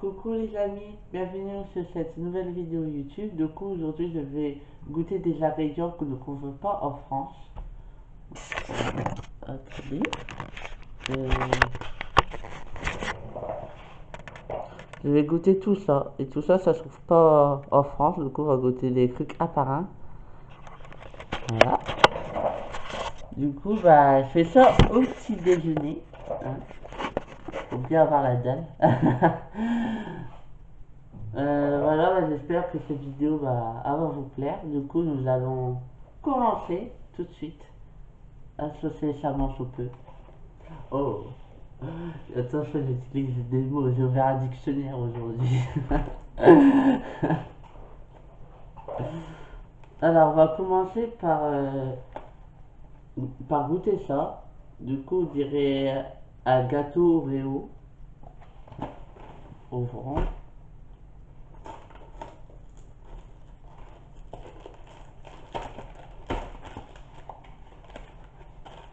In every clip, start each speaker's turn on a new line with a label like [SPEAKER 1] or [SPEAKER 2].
[SPEAKER 1] Coucou les amis, bienvenue sur cette nouvelle vidéo YouTube. Du coup aujourd'hui je vais goûter des ingrédients que nous ne trouvons pas en France. Attendez. Je vais goûter tout ça. Et tout ça, ça se trouve pas en France. Du coup on va goûter des trucs à part un. Voilà. Du coup bah je fais ça au petit déjeuner. Hein. Faut bien avoir la dalle. Voilà, bah, j'espère que cette vidéo va vous plaire. Du coup, nous allons commencer tout de suite à saucer savon sous peu. Oh, attention, j'utilise des mots, j'ai ouvert un dictionnaire aujourd'hui. Alors, on va commencer par goûter ça. Du coup, on dirait un gâteau Oreo au rang.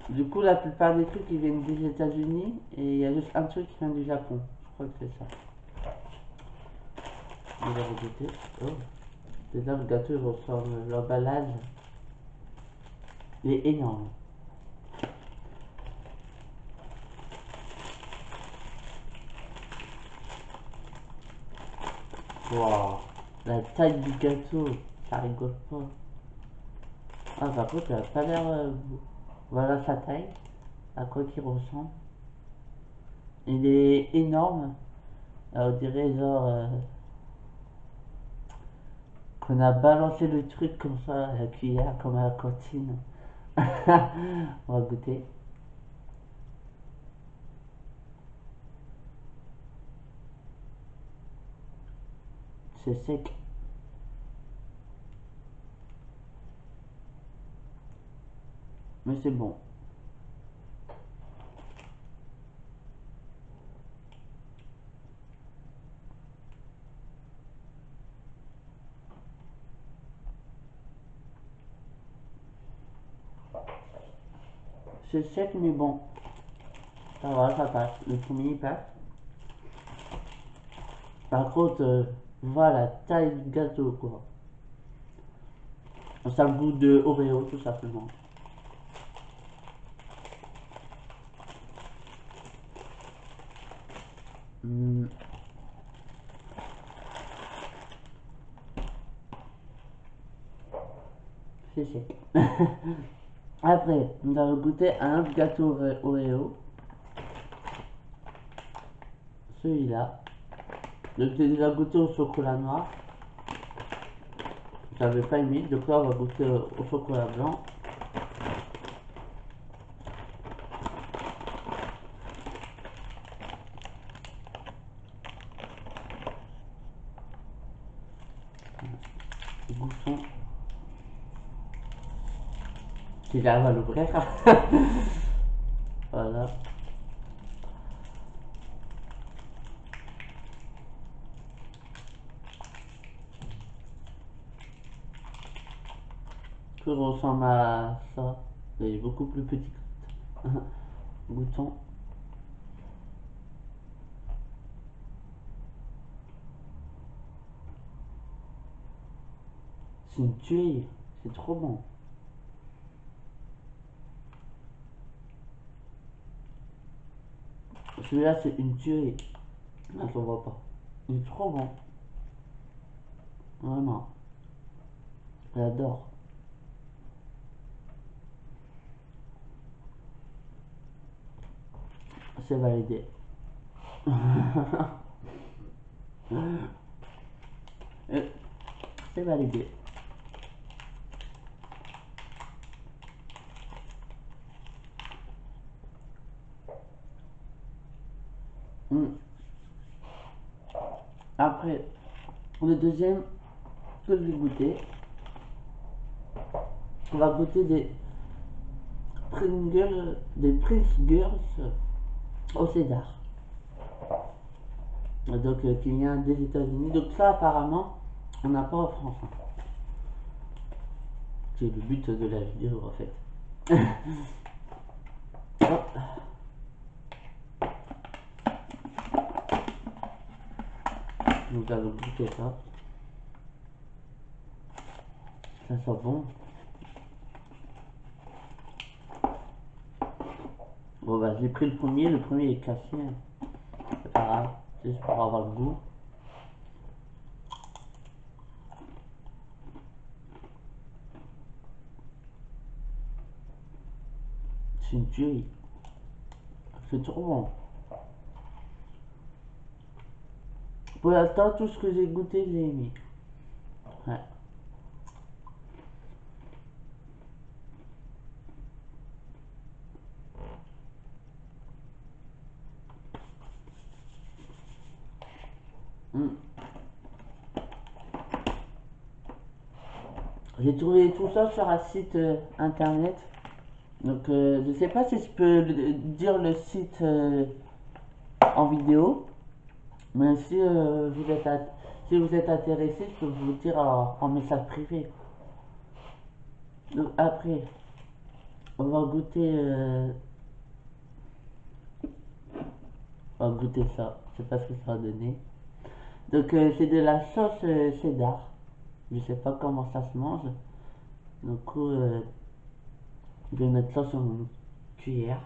[SPEAKER 1] Du coup, la plupart des trucs ils viennent des États-Unis et il y a juste un truc qui vient du Japon. Je crois que c'est ça. On va goûter. Oh. Déjà, le gâteau il ressemble, l'emballage il est énorme. Wow, la taille du gâteau, ça rigole pas. Ah, par contre, il a pas l'air. Voilà sa taille, à quoi qu'il ressemble. Il est énorme. On dirait genre qu'on a balancé le truc comme ça à la cuillère, comme à la cantine. On va goûter. C'est sec. Mais c'est bon. C'est sec mais bon. Ça va, ça passe. Le premier il passe. Par contre, voilà la taille du gâteau quoi. Ça a le goût de Oreo tout simplement. Mmh. C'est sec. Après, nous allons goûter un autre gâteau Oreo. Celui-là. Donc j'ai déjà goûté au chocolat noir. J'avais pas aimé. Donc là, on va goûter au chocolat blanc. Goûtons. Si j'arrive à l'ouvrir. Voilà. Tout ressemble à ça. Il est beaucoup plus petit. Goûtons. C'est une tuerie. C'est trop bon. Celui-là, c'est une tuerie. Là, je le vois pas. Il est trop bon. Vraiment. J'adore. C'est validé. C'est validé. Mm. Après, le deuxième que je vais goûter, on va goûter des Pringles au César. Donc, qui vient des États-Unis. Donc, ça, apparemment, on n'a pas en France. Hein. C'est le but de la vidéo, en fait. Nous allons goûter ça. Ça sent bon. Bon bah j'ai pris le premier est cassé. C'est pas grave, juste pour avoir le goût. C'est une tuerie. C'est trop bon. Pour l'instant, tout ce que j'ai goûté, j'ai aimé. Ouais. Mm. J'ai trouvé tout ça sur un site internet. Donc je sais pas si je peux dire le site en vidéo. Mais si, si vous êtes intéressé, je peux vous dire en message privé. Donc après, on va goûter ça. Je sais pas ce que ça va donner. Donc c'est de la sauce cheddar. Je sais pas comment ça se mange. Du coup, je vais mettre ça sur une cuillère.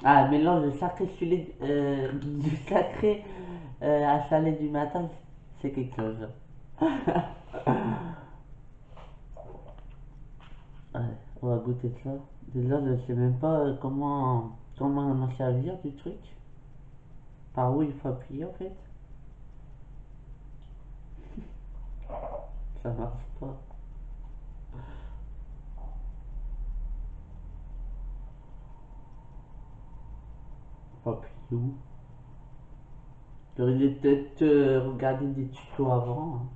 [SPEAKER 1] Ah, mélange de sacré du sacré à salé du matin, c'est quelque chose. Ouais, on va goûter ça. Déjà, je sais même pas comment en servir du truc. Par où il faut appuyer en fait. Ça marche pas. Faut appuyer où? J'aurais dû peut-être regarder des tutos avant, hein.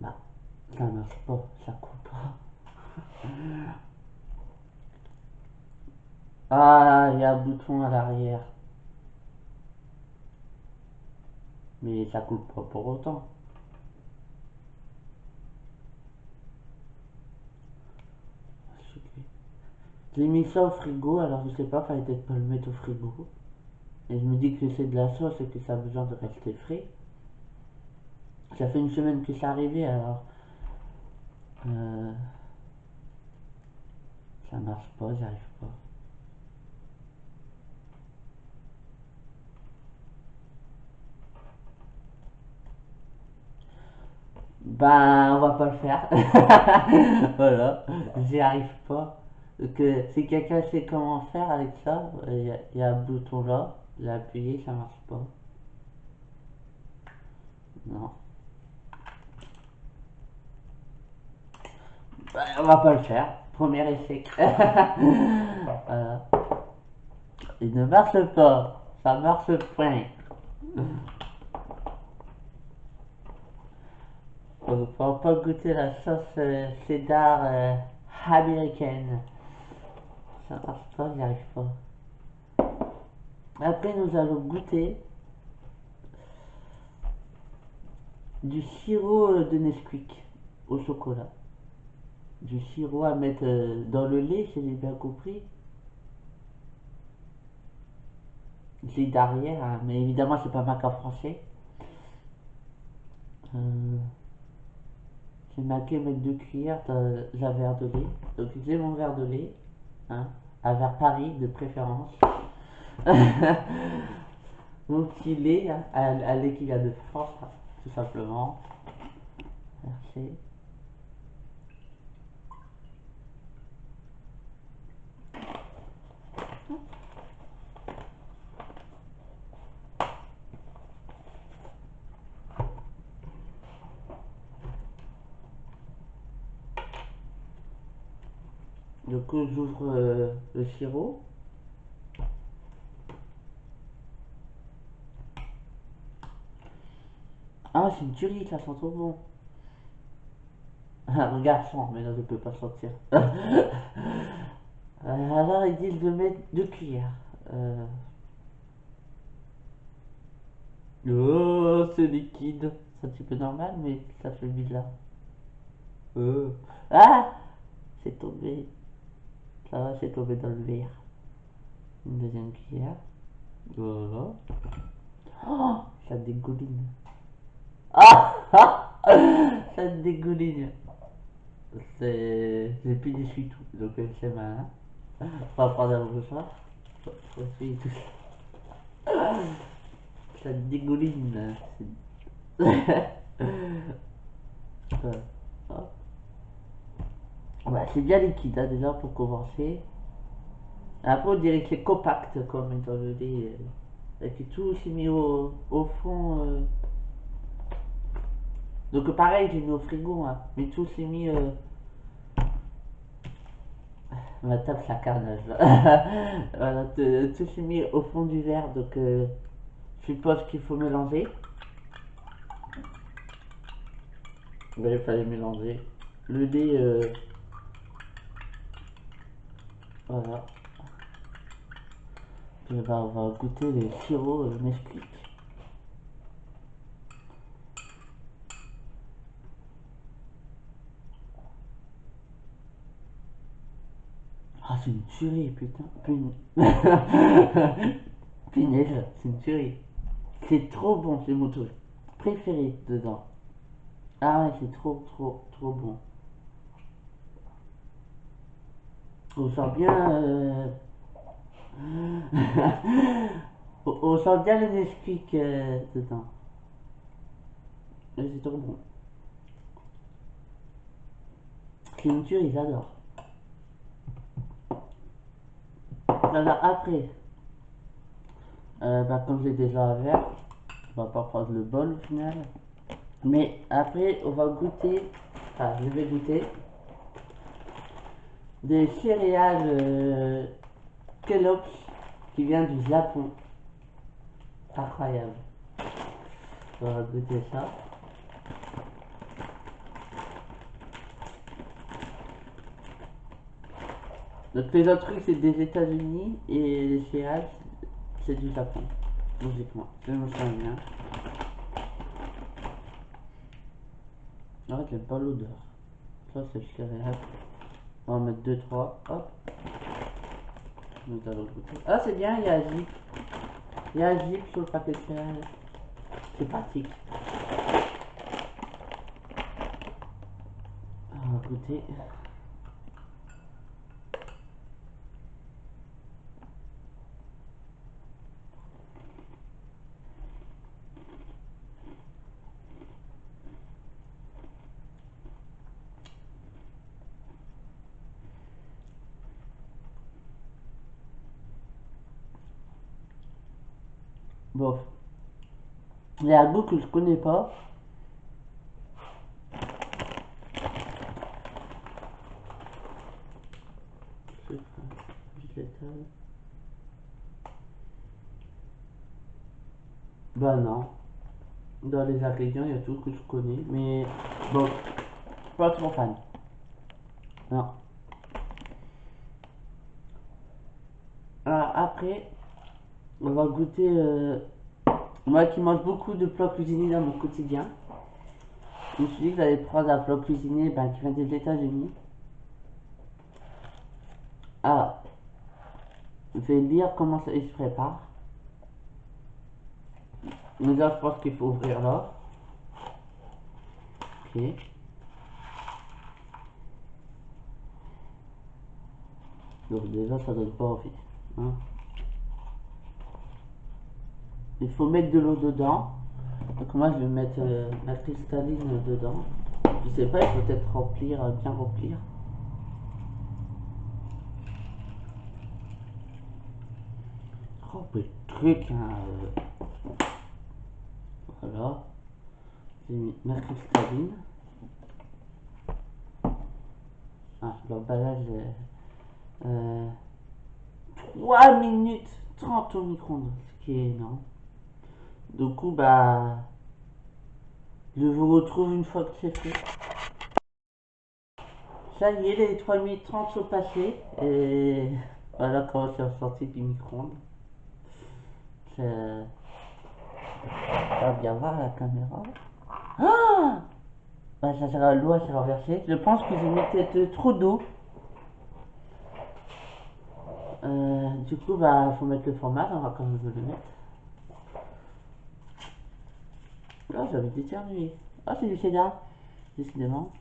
[SPEAKER 1] Bah, ça marche pas, ça coupe pas. Ah, il y a un bouton à l'arrière. Mais ça coupe pas pour autant. J'ai mis ça au frigo, alors je sais pas, fallait peut-être pas le mettre au frigo. Et je me dis que c'est de la sauce et que ça a besoin de rester frais. Ça fait une semaine que c'est arrivé, alors euh, ça marche pas, j'arrive pas. Ben, on va pas le faire. Voilà, j'y arrive pas. Donc, si quelqu'un sait comment faire avec ça, il y a un bouton là, j'ai appuyé, ça marche pas. Non. Ben, on va pas le faire. Premier échec. Voilà. Il ne marche pas. Ça marche point. Donc, on va pas goûter la sauce cheddar américaine. Ça marche pas, j'y arrive pas. Après, nous allons goûter du sirop de Nesquik au chocolat. Du sirop à mettre dans le lait, si j'ai bien compris. C'est derrière, hein, mais évidemment, c'est pas marqué en français. Euh, c'est marqué mettre 2 cuillères dans un verre de lait. Donc, j'ai mon verre de lait, hein, un verre Paris de préférence. Mon petit lait, hein, à lait qui vient de France, hein, tout simplement. Merci. Du coup, j'ouvre le sirop. Ah, c'est une tuerie, ça sent trop bon. Un garçon, mais là je peux pas sortir. Alors ils disent de mettre 2 cuillères. Euh, Oh, c'est liquide. C'est un petit peu normal, mais ça fait bizarre. Euh. Ah, c'est tombé. Ça va, c'est tombé dans le verre. Une deuxième cuillère. Voilà. Oh, ça dégouline. Ah, ça dégouline. J'ai plus d'essuie-tout, donc c'est malin. On va prendre un brossard. Faut essuyer tout ça. Ça dégouline. Ouais, c'est bien liquide hein, déjà pour commencer. Après, on dirait que c'est compact comme étant donné. Et que tout s'est mis au fond. Donc, pareil, j'ai mis au frigo, hein, mais tout s'est mis. Ma table, ça carnage là. Voilà, tout s'est mis au fond du verre, donc je suppose qu'il faut mélanger. Mais il fallait mélanger. Le lait, voilà. Puis on va goûter les sirops Nesquik. Ah, c'est une tuerie, putain. Punaise, c'est une tuerie. C'est trop bon, c'est mon truc préféré dedans. Ah ouais, c'est trop, trop, trop bon. On sent bien. On sent bien le Nesquik dedans. C'est trop bon. C'est une tuerie, j'adore. Alors après, bah, comme j'ai déjà un verre, on va pas prendre le bol au final. Mais après, on va goûter. Enfin, je vais goûter des céréales Kellogg's qui vient du Japon. Incroyable. On va goûter ça. Donc les autres trucs c'est des États-Unis et les céréales c'est du Japon. Logiquement. Je me sens bien. Ah, j'aime pas l'odeur. Ça c'est le céréales. On va mettre 2-3. Hop. Nous allons goûter. Ah c'est bien, il y a un zip. Il y a un zip sur le paquet de céréales. C'est pratique. On va goûter. Bon. Il y a un goût que je connais pas. Bah non. Dans les ingrédients, il y a tout que je connais. Mais bon, pas trop fan. Non. Alors après, on va goûter. Moi qui mange beaucoup de plats cuisinés dans mon quotidien, je me suis dit que j'allais prendre un plat cuisiné ben, qui vient des États-Unis. Alors, je vais lire comment ça, il se prépare. Déjà, je pense qu'il faut ouvrir là. Ok. Donc déjà, ça donne pas envie. Hein. Il faut mettre de l'eau dedans. Donc moi, je vais mettre ma cristalline dedans. Je sais pas, il faut peut-être remplir, bien remplir. Remplir le truc, hein, voilà. J'ai mis ma cristalline. Ah, l'emballage est 3 minutes 30 au micro-ondes, ce qui est énorme. Du coup, bah, je vous retrouve une fois que c'est fait. Ça y est, les 3 minutes 30 sont passées et voilà comment c'est ressorti du micro-ondes. Ça va bien voir la caméra. Ah, bah, l'eau s'est renversée. Je pense que j'ai mis peut-être trop d'eau. du coup, bah, faut mettre le format, on va quand même le mettre. Oh, j'avais éternué. Oh, c'est du cédar, décidément.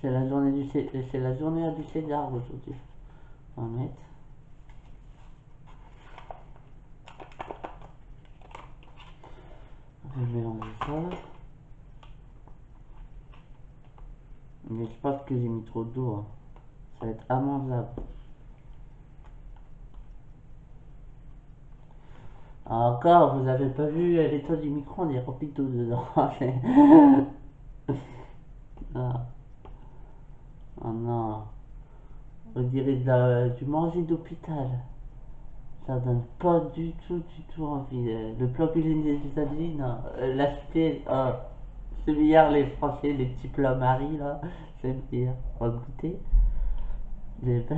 [SPEAKER 1] C'est la journée c'est la journée du cédar aujourd'hui. On va mettre. On va mélanger ça. Mais je pense que j'ai mis trop d'eau. Hein. Ça va être amendable. Encore, vous avez pas vu l'état du micro, on est rempli d'eau dedans. Ah, oh non, on dirait du manger d'hôpital. Ça donne pas du tout envie. Le plat cuisine des États-Unis, non. L'aspect, c'est meilleur les Français, les petits plats Marie là, c'est meilleur. On va goûter. J'ai peur.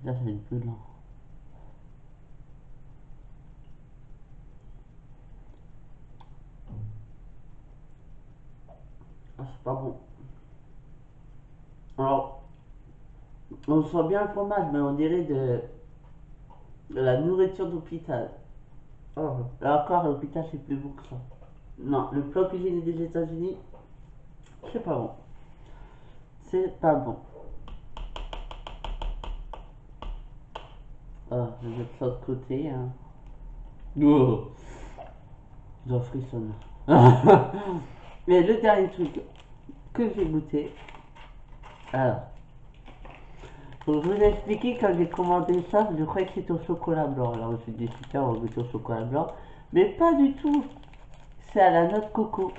[SPEAKER 1] Ça, c'est plus lent. Ah, c'est pas bon. Alors, on sent bien le fromage, mais on dirait de la nourriture d'hôpital. Oh. Là encore, l'hôpital, c'est plus bon que ça. Non, le plat cuisiné des États-Unis, c'est pas bon. C'est pas bon. Ah, je vais mettre ça de côté. Hein. Oh, j'en frissonne. Mais le dernier truc que j'ai goûté, alors, pour vous expliquer, quand j'ai commandé ça, je croyais que c'était au chocolat blanc. Alors je me suis dit, super, on va goûter au chocolat blanc. Mais pas du tout. C'est à la noix de coco.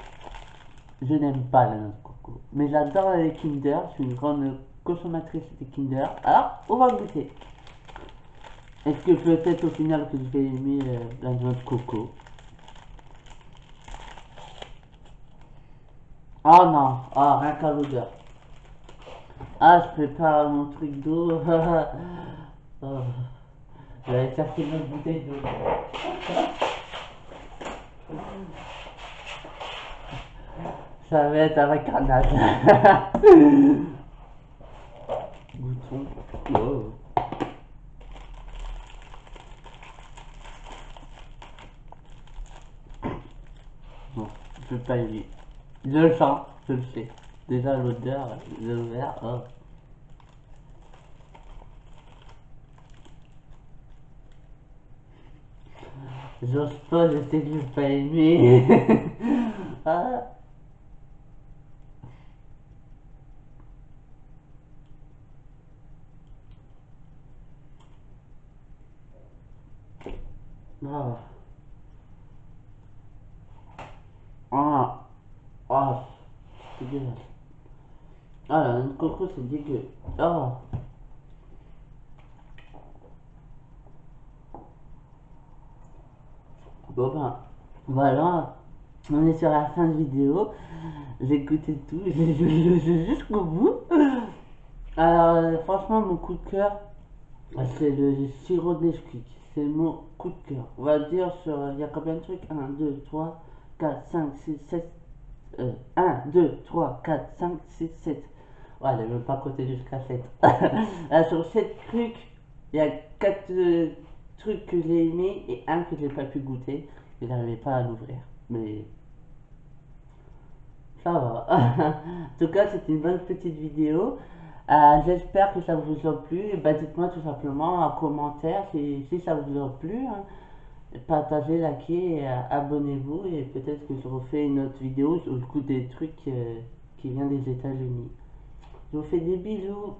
[SPEAKER 1] Je n'aime pas la noix de coco. Mais j'adore les Kinder. Je suis une grande consommatrice des Kinder. Alors, on va goûter. Est-ce que peut-être au final que je vais aimer la noix de coco? Oh non, oh, rien qu'à l'odeur. Ah, je prépare mon truc d'eau. Oh, j'avais cherché une autre bouteille d'eau. Ça va être avec grenade. Goûtons. Oh. Bon, je peux pas aimer. Je le sens, je le sais. Déjà l'odeur, l'odeur, oh. J'ose pas, je sais que je vais pas aimer. Ah. Ah. Ah. Ah. C'est dégueulasse. Ah, la noix de coco, c'est dégueu. Oh. Bon ben, voilà. On est sur la fin de vidéo. J'ai écouté tout, j'ai joué jusqu'au bout. Alors, franchement, mon coup de cœur, c'est le sirop de Nesquik. C'est mon coup de cœur. On va dire sur. Il y a combien de trucs 1, 2, 3, 4, 5, 6, 7. 1, 2, 3, 4, 5, 6, 7. Ouais, elle ne veut pas compter jusqu'à 7. Sur 7 trucs, il y a 4 trucs que j'ai aimés et un que j'ai pas pu goûter. Et j'arrivais pas à l'ouvrir. Mais ça va. En tout cas, c'était une bonne petite vidéo. J'espère que ça vous a plu. Et bah, dites-moi tout simplement en commentaire si ça vous a plu. Hein. Partagez, likez, et, abonnez-vous. Et peut-être que je refais une autre vidéo où je goûte des trucs qui viennent des États-Unis. Je vous fais des bisous.